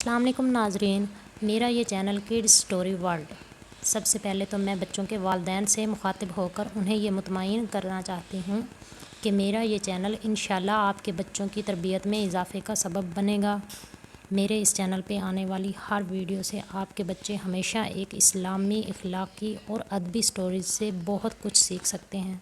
अस्सलाम वालेकुम नाजरीन, मेरा ये चैनल किड्स स्टोरी वर्ल्ड। सबसे पहले तो मैं बच्चों के वालिदैन से मुखातिब होकर उन्हें ये मुतमईन करना चाहती हूँ कि मेरा ये चैनल इंशाल्लाह आपके बच्चों की तरबियत में इजाफ़े का सबब बनेगा। मेरे इस चैनल पे आने वाली हर वीडियो से आपके बच्चे हमेशा एक इस्लामी, अखलाकी और अदबी स्टोरीज से बहुत कुछ सीख सकते हैं।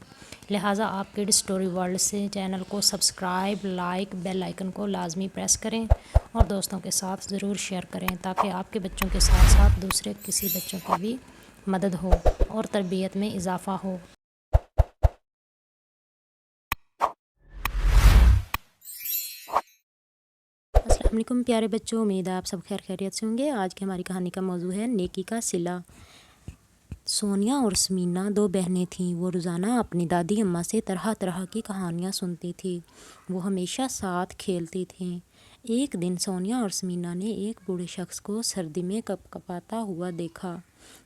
लिहाजा आप किड्स स्टोरी वर्ल्ड से चैनल को सब्सक्राइब, लाइक, बेल आइकन को लाजमी प्रेस करें और दोस्तों के साथ ज़रूर शेयर करें ताकि आपके बच्चों के साथ साथ दूसरे किसी बच्चों की भी मदद हो और तरबियत में इजाफ़ा हो। अस्सलाम वालेकुम प्यारे बच्चों, उम्मीद है आप सब खैर खैरियत से होंगे। आज की हमारी कहानी का मौजू है नेकी का सिला। सोनिया और समीना दो बहनें थीं। वो रोज़ाना अपनी दादी अम्मा से तरह तरह की कहानियाँ सुनती थी। वो हमेशा साथ खेलती थीं। एक दिन सोनिया और समीना ने एक बूढ़े शख्स को सर्दी में कपकपाता हुआ देखा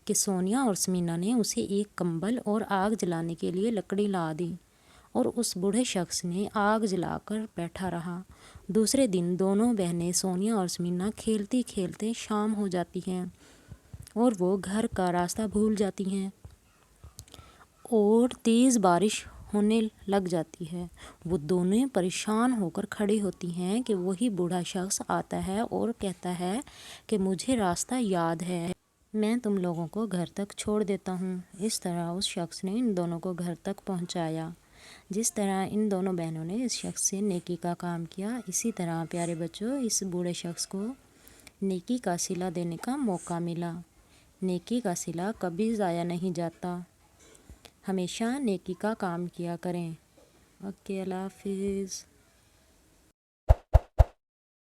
कि सोनिया और समीना ने उसे एक कंबल और आग जलाने के लिए लकड़ी ला दी और उस बूढ़े शख्स ने आग जलाकर बैठा रहा। दूसरे दिन दोनों बहनें सोनिया और समीना खेलते खेलते शाम हो जाती हैं और वो घर का रास्ता भूल जाती हैं और तेज़ बारिश होने लग जाती है। वो दोनों परेशान होकर खड़ी होती हैं कि वही बूढ़ा शख्स आता है और कहता है कि मुझे रास्ता याद है, मैं तुम लोगों को घर तक छोड़ देता हूँ। इस तरह उस शख्स ने इन दोनों को घर तक पहुँचाया। जिस तरह इन दोनों बहनों ने इस शख्स से नेकी का काम किया, इसी तरह प्यारे बच्चों इस बूढ़े शख्स को नेकी का सिला देने का मौका मिला। नेकी का सिला कभी ज़ाया नहीं जाता। हमेशा नेकी का काम किया करें। ओके, अल्लाह हाफिज़।